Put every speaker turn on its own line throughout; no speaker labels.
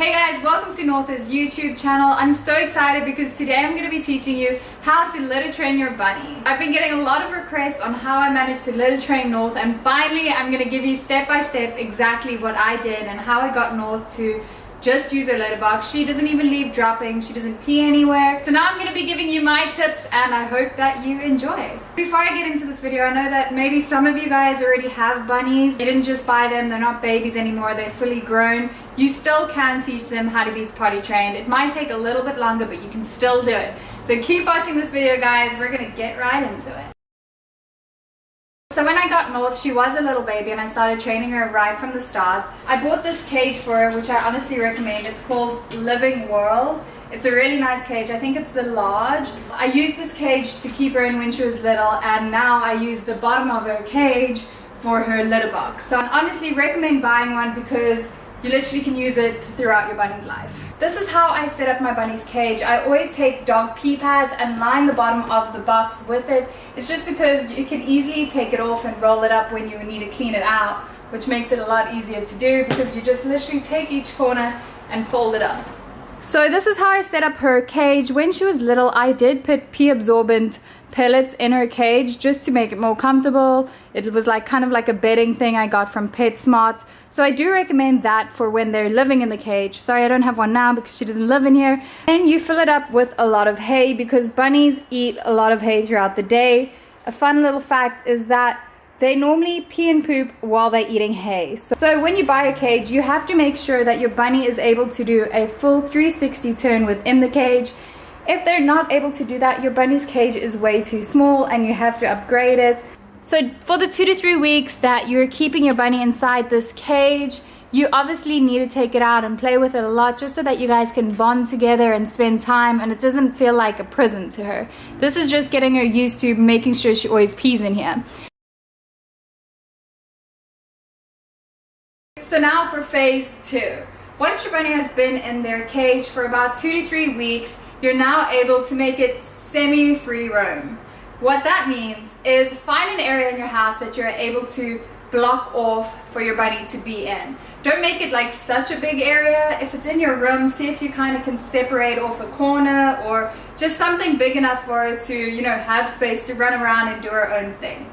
Hey guys, welcome to North's YouTube channel. I'm so excited because today I'm going to be teaching you how to litter train your bunny. I've been getting a lot of requests on how I managed to litter train North, and finally I'm going to give you step by step exactly what I did and how I got North to just use her litter box. She doesn't even leave droppings, she doesn't pee anywhere. So now I'm going to be giving you my tips and I hope that you enjoy. Before I get into this video, I know that maybe some of you guys already have bunnies. You didn't just buy them, they're not babies anymore, they're fully grown. You still can teach them how to be potty trained. It might take a little bit longer, but you can still do it. So keep watching this video guys, we're going to get right into it. So when I got North, she was a little baby and I started training her right from the start. I bought this cage for her, which I honestly recommend. It's called Living World. It's a really nice cage. I think it's the large. I used this cage to keep her in when she was little, and now I use the bottom of her cage for her litter box. So I honestly recommend buying one because you literally can use it throughout your bunny's life. This is how I set up my bunny's cage. I always take dog pee pads and line the bottom of the box with it. It's just because you can easily take it off and roll it up when you need to clean it out, which makes it a lot easier to do because you just literally take each corner and fold it up. So this is how I set up her cage. When she was little, I did put pee absorbent pellets in her cage just to make it more comfortable. It was like kind of like a bedding thing I got from PetSmart. So I do recommend that for when they're living in the cage. Sorry, I don't have one now because she doesn't live in here. And you fill it up with a lot of hay because bunnies eat a lot of hay throughout the day. A fun little fact is that they normally pee and poop while they're eating hay. So when you buy a cage, you have to make sure that your bunny is able to do a full 360 turn within the cage. If they're not able to do that, your bunny's cage is way too small and you have to upgrade it. So for the 2 to 3 weeks that you're keeping your bunny inside this cage, you obviously need to take it out and play with it a lot just so that you guys can bond together and spend time and it doesn't feel like a prison to her. This is just getting her used to making sure she always pees in here. So now for phase 2. Once your bunny has been in their cage for about 2 to 3 weeks, you're now able to make it semi-free roam. What that means is find an area in your house that you're able to block off for your bunny to be in. Don't make it like such a big area. If it's in your room, see if you kind of can separate off a corner or just something big enough for her to, you know, have space to run around and do her own thing.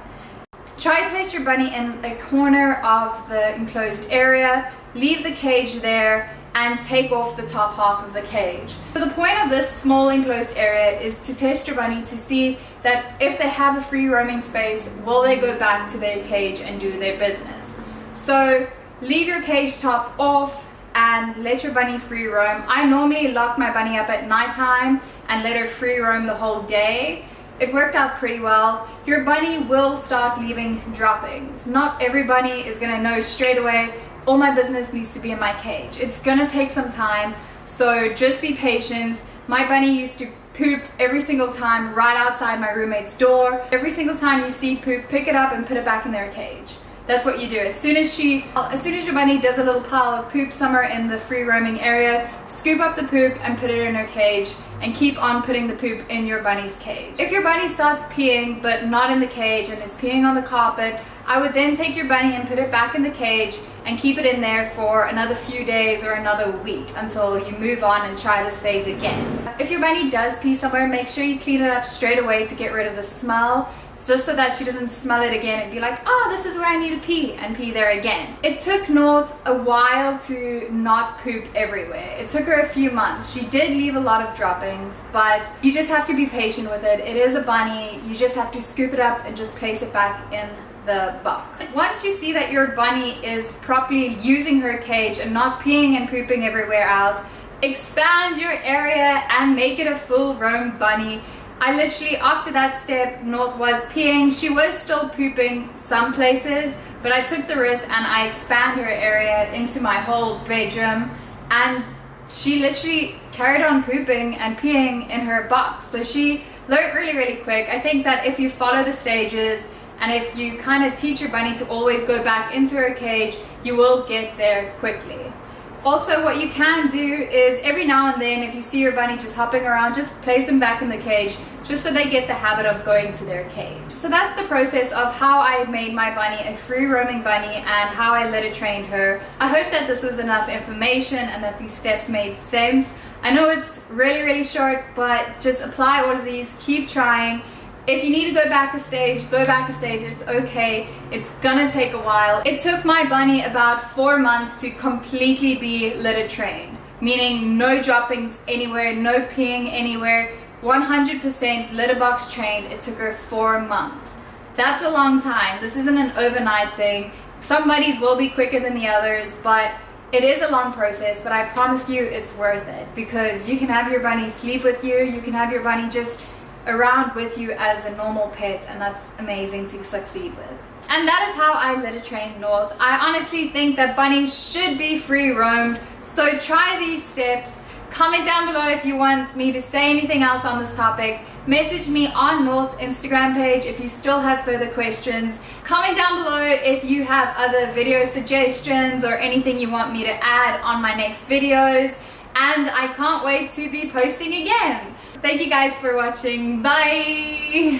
Try to place your bunny in a corner of the enclosed area, leave the cage there, and take off the top half of the cage. So the point of this small enclosed area is to test your bunny to see that if they have a free roaming space, will they go back to their cage and do their business. So leave your cage top off and let your bunny free roam. I normally lock my bunny up at nighttime and let her free roam the whole day. It worked out pretty well. Your bunny will start leaving droppings. Not every bunny is gonna know straight away, all my business needs to be in my cage. It's gonna take some time, so just be patient. My bunny used to poop every single time right outside my roommate's door. Every single time you see poop, pick it up and put it back in their cage. That's what you do. As soon as your bunny does a little pile of poop somewhere in the free roaming area, scoop up the poop and put it in her cage and keep on putting the poop in your bunny's cage. If your bunny starts peeing but not in the cage and is peeing on the carpet, I would then take your bunny and put it back in the cage and keep it in there for another few days or another week until you move on and try this phase again. If your bunny does pee somewhere, make sure you clean it up straight away to get rid of the smell, just so that she doesn't smell it again and be like, oh, this is where I need to pee, and pee there again. It took North a while to not poop everywhere. It took her a few months. She did leave a lot of droppings, but you just have to be patient with it. It is a bunny. You just have to scoop it up and just place it back in the box. Once you see that your bunny is properly using her cage and not peeing and pooping everywhere else, expand your area and make it a full roam bunny. I literally, after that step, North was peeing. She was still pooping some places, but I took the risk and I expanded her area into my whole bedroom, and she literally carried on pooping and peeing in her box. So she learned really quick. I think that if you follow the stages and if you kind of teach your bunny to always go back into her cage, you will get there quickly. Also, what you can do is every now and then, if you see your bunny just hopping around, just place them back in the cage just so they get the habit of going to their cage. So that's the process of how I made my bunny a free roaming bunny and how I litter trained her. I hope that this was enough information and that these steps made sense. I know it's really short, but just apply all of these, keep trying. If you need to go back a stage, it's okay. It's gonna take a while. It took my bunny about 4 months to completely be litter trained, meaning no droppings anywhere, no peeing anywhere, 100% litter box trained. It took her 4 months. That's a long time. This isn't an overnight thing. Some bunnies will be quicker than the others, but it is a long process, but I promise you it's worth it, because you can have your bunny sleep with you, you can have your bunny just around with you as a normal pet, and that's amazing to succeed with. And that is how I litter trained North. I honestly think that bunnies should be free roamed, so try these steps. Comment down below if you want me to say anything else on this topic. Message me on North's Instagram page if you still have further questions. Comment down below if you have other video suggestions or anything you want me to add on my next videos. And I can't wait to be posting again. Thank you guys for watching. Bye!